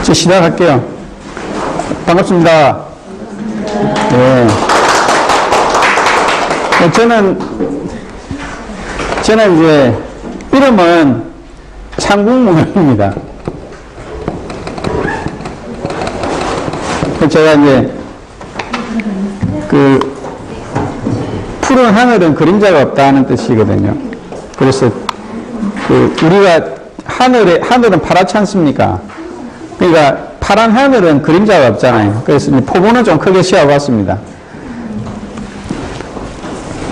이제 시작할게요. 반갑습니다. 네. 저는 이제 이름은 창국문입니다. 제가 이제 푸른 하늘은 그림자가 없다는 뜻이거든요. 그래서 우리가 하늘은 파랗지 않습니까? 그러니까 파란 하늘은 그림자가 없잖아요. 그래서 포부는 좀 크게 씌워봤습니다.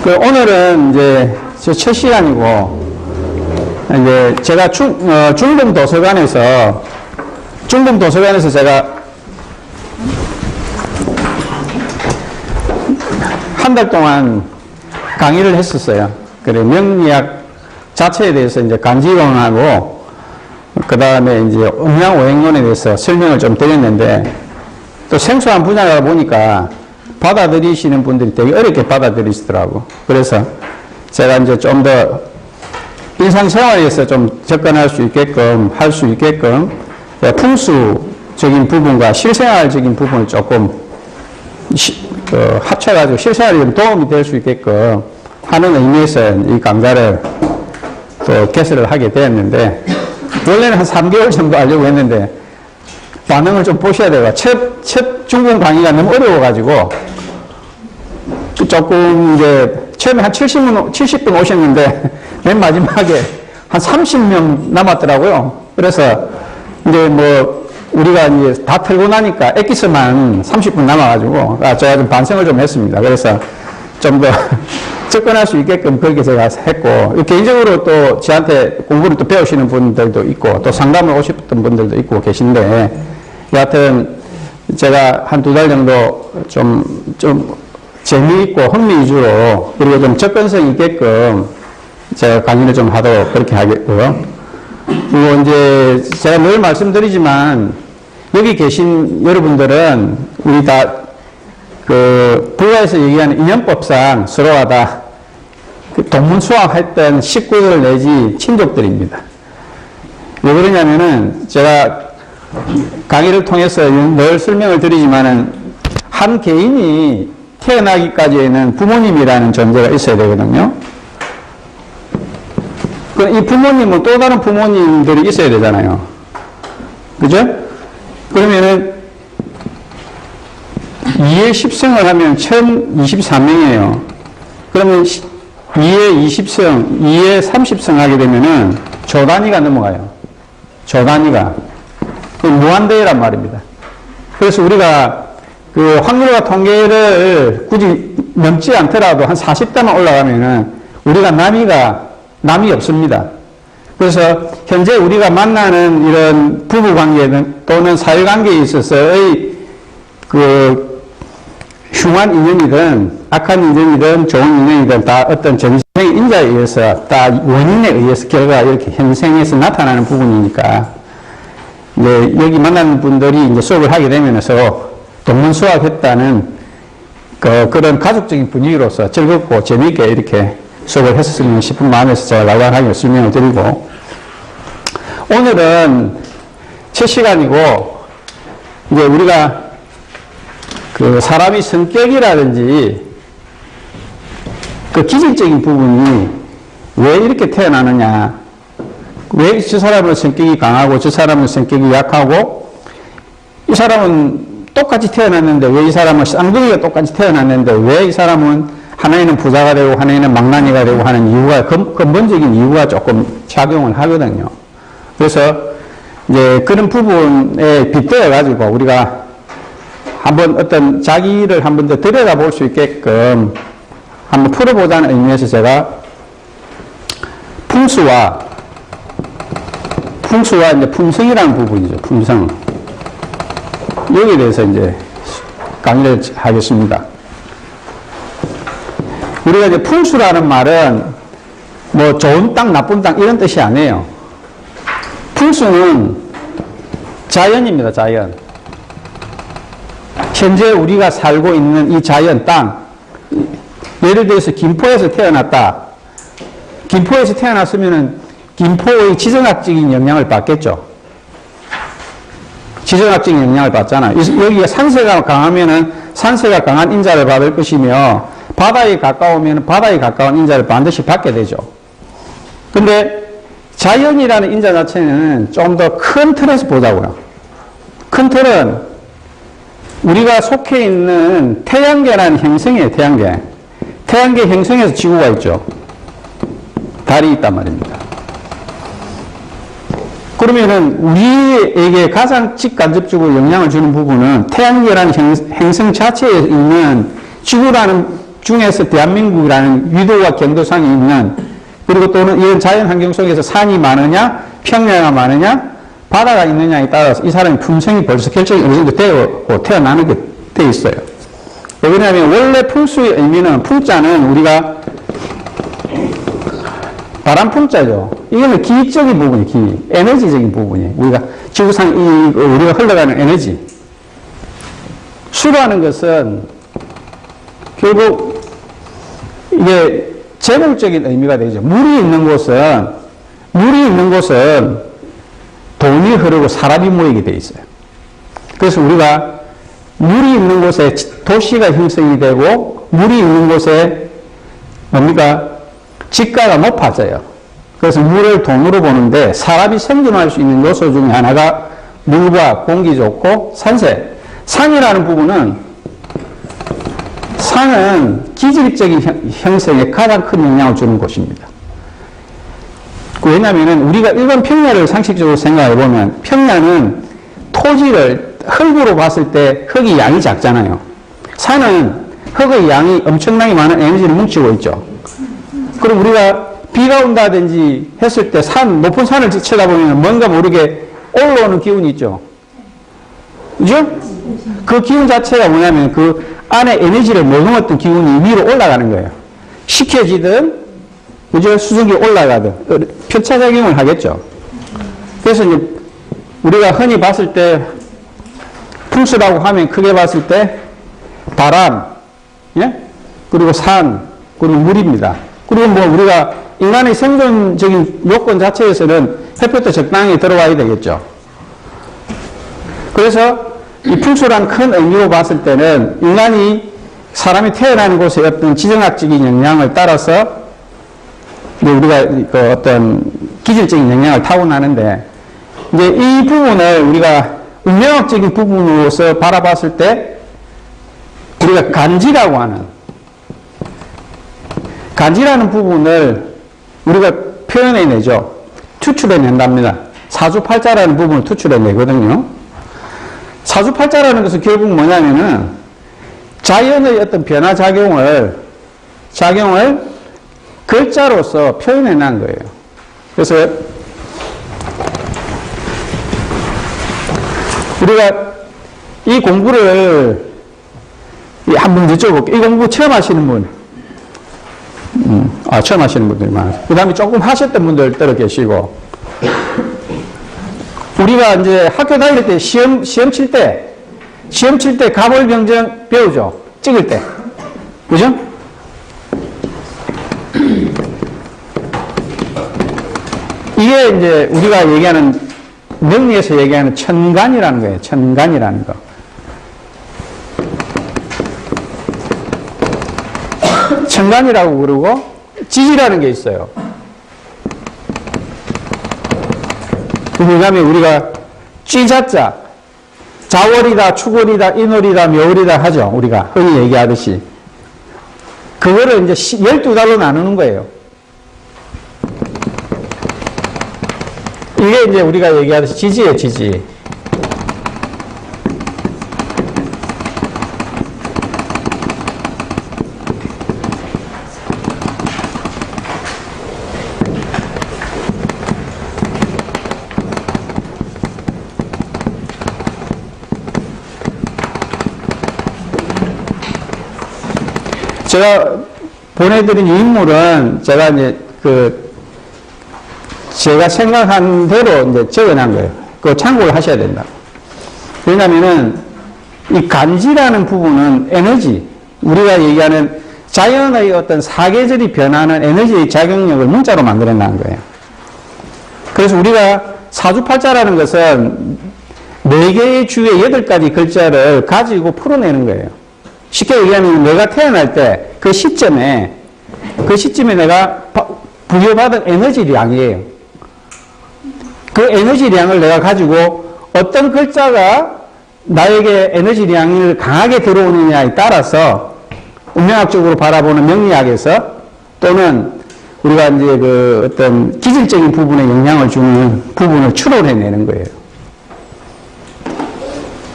오늘은 이제 제 첫 시간이고, 이제 제가 중동 도서관에서 제가 한 달 동안 강의를 했었어요. 그래, 명리학 자체에 대해서 이제 간지론하고, 그 다음에 이제 음양오행론에 대해서 설명을 좀 드렸는데, 또 생소한 분야다 보니까 받아들이시는 분들이 되게 어렵게 받아들이시더라고. 그래서 제가 이제 좀 더 일상생활에서 좀 접근할 수 있게끔, 할 수 있게끔, 풍수적인 부분과 실생활적인 부분을 조금 합쳐가지고 실생활에 좀 도움이 될 수 있게끔 하는 의미에서 이 강좌를 또 개설을 하게 되었는데, 원래는 한 3개월 정도 하려고 했는데, 반응을 좀 보셔야 돼요. 첫 중공 강의가 너무 어려워가지고, 조금 이제, 처음에 한 70분 오셨는데, 맨 마지막에 한 30명 남았더라고요. 그래서, 이제 우리가 이제 다 털고 나니까 엑기스만 30분 남아가지고, 제가 좀 반성을 좀 했습니다. 그래서 좀 더 접근할 수 있게끔 그렇게 제가 했고, 개인적으로 또 저한테 공부를 또 배우시는 분들도 있고, 또 상담을 오셨던 분들도 있고 계신데, 여하튼 제가 한 2달 정도 좀 재미있고 흥미 위주로, 그리고 좀 접근성 있게끔 제가 강의를 좀 하도록 그렇게 하겠고요. 그리고 이제 제가 늘 말씀드리지만, 여기 계신 여러분들은 우리 다 불가에서 얘기하는 인연법상 서로가 다 동문수학했던 식구들 내지 친족들입니다. 왜 그러냐면은 제가 강의를 통해서 늘 설명을 드리지만은 한 개인이 태어나기까지에는 부모님이라는 존재가 있어야 되거든요. 이 부모님은 또 다른 부모님들이 있어야 되잖아요. 그죠? 그러면은 2의 10승을 하면 1024명이에요. 그러면 2의 20승, 2의 30승 하게 되면은 조 단위가 넘어가요. 조 단위가. 그 무한대란 말입니다. 그래서 우리가 확률과 통계를 굳이 넘지 않더라도 한 40대만 올라가면은 우리가 남이 없습니다. 그래서 현재 우리가 만나는 이런 부부관계 또는 사회관계에 있어서의 흉한 인연이든 악한 인연이든 좋은 인연이든 다 어떤 전생의 인자에 의해서 다 원인에 의해서 결과가 이렇게 현생에서 나타나는 부분이니까, 이제 여기 만나는 분들이 이제 수업을 하게 되면서 동문수학했다는 그런 가족적인 분위기로서 즐겁고 재미있게 이렇게 수업을 했으면 싶은 마음에서 제가 간략하게 설명을 드리고, 오늘은 첫 시간이고, 이제 우리가 사람이 성격이라든지 기질적인 부분이 왜 이렇게 태어나느냐, 왜 저 사람은 성격이 강하고 저 사람은 성격이 약하고, 이 사람은 똑같이 태어났는데 왜 이 사람은 쌍둥이가 똑같이 태어났는데 왜 이 사람은 하나에는 부자가 되고 하나에는 망나니가 되고 하는 이유가, 근본적인 이유가 조금 작용을 하거든요. 그래서 이제 그런 부분에 빗대어 가지고 우리가 한번 어떤 자기를 한번 더 들여다볼 수 있게끔 한번 풀어보자는 의미에서 제가 풍수와 이제 품성이라는 부분이죠. 품성. 여기에 대해서 이제 강의를 하겠습니다. 우리가 이제 풍수라는 말은 좋은 땅, 나쁜 땅 이런 뜻이 아니에요. 풍수는 자연입니다, 자연. 현재 우리가 살고 있는 이 자연 땅, 예를 들어서 김포에서 태어났다. 김포에서 태어났으면은 김포의 지정학적인 영향을 받겠죠. 지정학적인 영향을 받잖아. 여기가 산세가 강하면은 산세가 강한 인자를 받을 것이며, 바다에 가까우면 바다에 가까운 인자를 반드시 받게 되죠. 근데 자연이라는 인자 자체는 좀 더 큰 틀에서 보자고요. 큰 틀은 우리가 속해 있는 태양계라는 행성이에요, 태양계. 태양계 행성에서 지구가 있죠. 달이 있단 말입니다. 그러면은 우리에게 가장 직간접적으로 영향을 주는 부분은 태양계라는 행성 자체에 있는 지구라는 중에서 대한민국이라는 위도와 경도상이 있는, 그리고 또는 이런 자연 환경 속에서 산이 많으냐, 평야가 많으냐, 바다가 있느냐에 따라서 이 사람의 품성이 벌써 결정이 어느 정도 되고 태어나는 게 돼 있어요. 왜냐하면 원래 풍수의 의미는, 풍자는 우리가 바람 풍자죠. 이거는 기적인 부분이, 에너지적인 부분이, 우리가 지구상 우리가 흘러가는 에너지. 수라는 것은 결국 이게 재물적인 의미가 되죠. 물이 있는 곳은 돈이 흐르고 사람이 모이게 돼 있어요. 그래서 우리가 물이 있는 곳에 도시가 형성이 되고, 물이 있는 곳에 뭡니까? 지가가 높아져요. 그래서 물을 돈으로 보는데, 사람이 생존할 수 있는 요소 중에 하나가 물과 공기 좋고 산세. 산이라는 부분은, 산은 기질적인 형성에 가장 큰 영향을 주는 곳입니다. 왜냐하면 우리가 일반 평야를 상식적으로 생각해 보면, 평야는 토지를 흙으로 봤을 때 흙이 양이 작잖아요. 산은 흙의 양이 엄청나게 많은 에너지를 뭉치고 있죠. 그럼 우리가 비가 온다든지 했을 때 높은 산을 쳐다보면 뭔가 모르게 올라오는 기운이 있죠. 그죠? 그 기운 자체가 뭐냐면 그 안에 에너지를 머금었던 기운이 위로 올라가는 거예요. 식혀지든, 그죠? 수증기 올라가든, 편차작용을 하겠죠. 그래서 이제 우리가 흔히 봤을 때, 풍수라고 하면 크게 봤을 때, 바람, 예? 그리고 산, 그리고 물입니다. 그리고 뭐 우리가 인간의 생존적인 요건 자체에서는 햇볕도 적당히 들어와야 되겠죠. 그래서 이 풍수란 큰 의미로 봤을 때는 인간이 사람이 태어나는 곳의 어떤 지정학적인 영향을 따라서 우리가 그 어떤 기질적인 영향을 타고나는데, 이제 이 부분을 우리가 운명학적인 부분으로서 바라봤을 때 우리가 간지라고 하는, 간지라는 부분을 우리가 표현해내죠. 투출해낸답니다. 사주팔자라는 부분을 투출해내거든요. 사주팔자라는 것은 결국 뭐냐면은 자연의 어떤 변화작용을 글자로서 표현해낸 거예요. 그래서 우리가 이 공부를 한번 여쭤볼게요. 이 공부 처음 하시는 분. 처음 하시는 분들이 많아요. 그 다음에 조금 하셨던 분들 따로 계시고. 우리가 이제 학교 다닐 때 시험 칠 때 가벌병정 배우죠. 찍을 때. 그죠? 이게 이제 우리가 얘기하는, 명리에서 얘기하는 천간이라는 거예요. 천간이라는 거. 천간이라고 그러고, 지지라는 게 있어요. 그다음에 우리가 쥐자자, 자월이다, 추월이다, 인월이다, 묘월이다 하죠. 우리가 흔히 얘기하듯이. 그거를 이제 12달로 나누는 거예요. 이게 이제 우리가 얘기하듯이 지지예요, 지지. 제가 보내드린 인물은 제가 이제 제가 생각한 대로 이제 적어놓은 거예요. 그거 참고를 하셔야 된다. 왜냐면은 이 간지라는 부분은 에너지, 우리가 얘기하는 자연의 어떤 사계절이 변하는 에너지의 작용력을 문자로 만들어낸 거예요. 그래서 우리가 사주팔자라는 것은 4개의 주에 8가지 글자를 가지고 풀어내는 거예요. 쉽게 얘기하면 내가 태어날 때 그 시점에 내가 부여받은 에너지량이에요. 그 에너지량을 내가 가지고 어떤 글자가 나에게 에너지량을 강하게 들어오느냐에 따라서 운명학적으로 바라보는 명리학에서 또는 우리가 이제 그 어떤 기질적인 부분에 영향을 주는 부분을 추론해내는 거예요.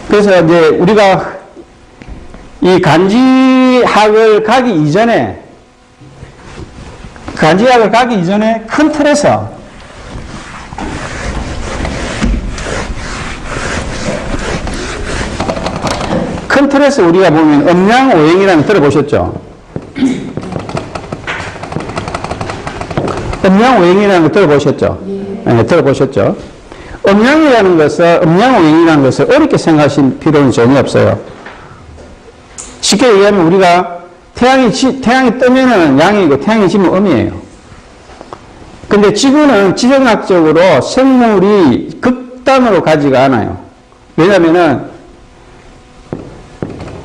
그래서 이제 우리가 이 간지학을 가기 이전에 큰 틀에서 우리가 보면 음양오행이라는 거 들어보셨죠? 음양오행이라는 거 들어보셨죠? 네, 들어보셨죠? 음양오행이라는 것을 어렵게 생각하실 필요는 전혀 없어요. 쉽게 얘기하면 우리가 태양이 뜨면은 양이고 태양이 지면 음이에요. 근데 지구는 지정학적으로 생물이 극단으로 가지가 않아요. 왜냐면은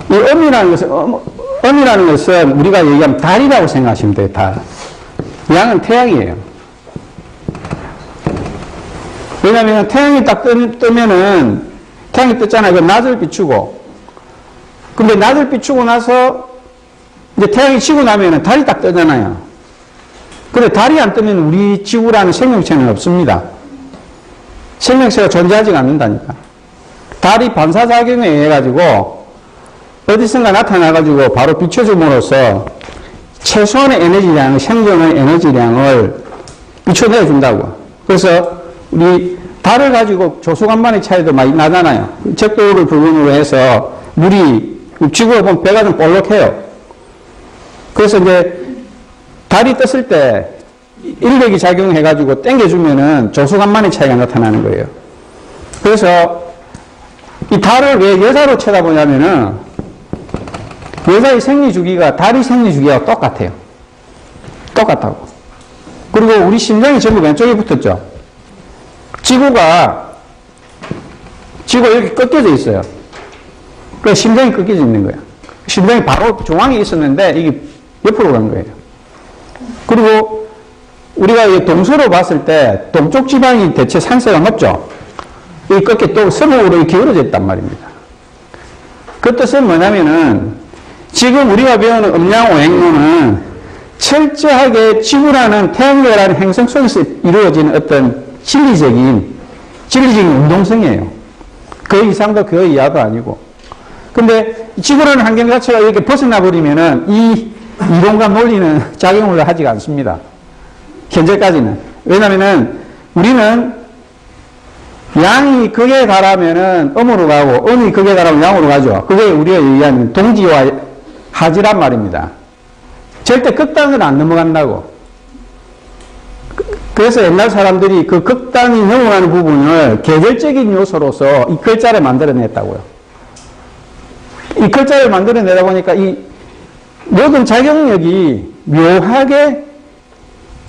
이 음이라는 것은 우리가 얘기하면 달이라고 생각하시면 돼요, 달. 양은 태양이에요. 왜냐면 태양이 딱 뜨면은, 태양이 떴잖아요. 그 낮을 비추고. 근데 낮을 비추고 나서, 이제 태양이 지고 나면은 달이 딱 뜨잖아요. 근데 달이 안 뜨면 우리 지구라는 생명체는 없습니다. 생명체가 존재하지가 않는다니까. 달이 반사작용에 의해가지고, 어디선가 나타나가지고 바로 비춰줌으로써 최소한의 에너지량, 생존의 에너지량을 비춰내준다고. 그래서 우리 달을 가지고 조수간만의 차이도 많이 나잖아요. 적도를 부분으로 해서 물이 지구에 보면 배가 좀 볼록해요. 그래서 이제 달이 떴을 때 인력이 작용해가지고 당겨주면은 조수간만의 차이가 나타나는 거예요. 그래서 이 달을 왜 여자로 쳐다보냐면은 여자의 생리주기가 달의 생리주기와 똑같아요. 똑같다고. 그리고 우리 심장이 전부 왼쪽에 붙었죠. 지구가 이렇게 꺾여져 있어요. 그래서 심장이 꺾여져 있는 거예요. 심장이 바로 중앙에 있었는데 이게 옆으로 간 거예요. 그리고 우리가 동서로 봤을 때 동쪽 지방이 대체 산세가 높죠. 이 꺾여 또 서쪽으로 기울어져 있단 말입니다. 그 뜻은 뭐냐면은 지금 우리가 배우는 음양오행론은 철저하게 지구라는 태양계라는 행성 속에서 이루어지는 어떤 진리적인 운동성이에요. 그 이상도 그 이하도 아니고. 근데 지구라는 환경 자체가 이렇게 벗어나 버리면은 이 이론과 논리는 작용을 하지가 않습니다. 현재까지는. 왜냐면은 우리는 양이 극에 달하면은 음으로 가고 음이 극에 달하면 양으로 가죠. 그게 우리가 얘기하는 동지와 하지란 말입니다. 절대 극단을 안 넘어간다고. 그래서 옛날 사람들이 그 극단이 넘어가는 부분을 계절적인 요소로서 이 글자를 만들어냈다고요. 이 글자를 만들어내다 보니까 이 모든 작용력이 묘하게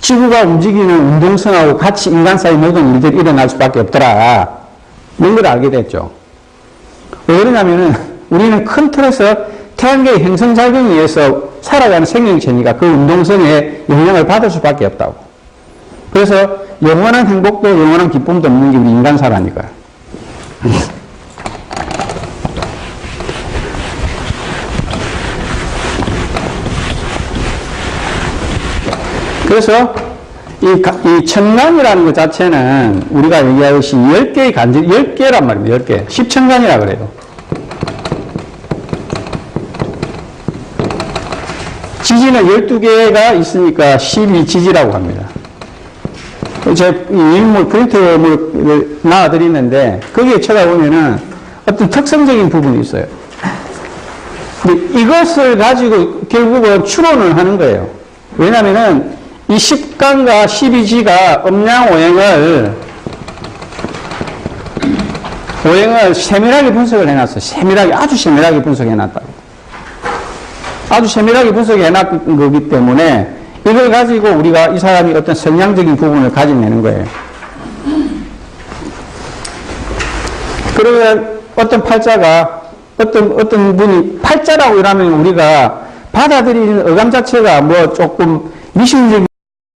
지구가 움직이는 운동성하고 같이 인간사의 모든 일들이 일어날 수밖에 없더라. 이런 걸 알게 됐죠. 왜 그러냐면은 우리는 큰 틀에서 태양계의 행성작용에 의해서 살아가는 생명체니까 그 운동성에 영향을 받을 수밖에 없다고. 그래서 영원한 행복도 영원한 기쁨도 없는 게 우리 인간사라니까요. 그래서 이 천간이라는 것 자체는 우리가 얘기하듯이 10개의 간질, 10개란 말입니다. 10개. 10천간이라 그래요. 지지는 12개가 있으니까 12지지라고 합니다. 제가 일몰 프린트를 나와드리는데 거기에 쳐다보면은 어떤 특성적인 부분이 있어요. 근데 이것을 가지고 결국은 추론을 하는 거예요. 왜냐면은 이 10간과 12지가 음양오행을 세밀하게 분석을 해놨어요. 아주 세밀하게 분석해놨다고. 아주 세밀하게 분석해놨던 거기 때문에 이걸 가지고 우리가 이 사람이 어떤 성향적인 부분을 가져내는 거예요. 그러면 어떤 팔자가 어떤 분이 팔자라고 이러면 우리가 받아들이는 어감 자체가 뭐 조금 미심적인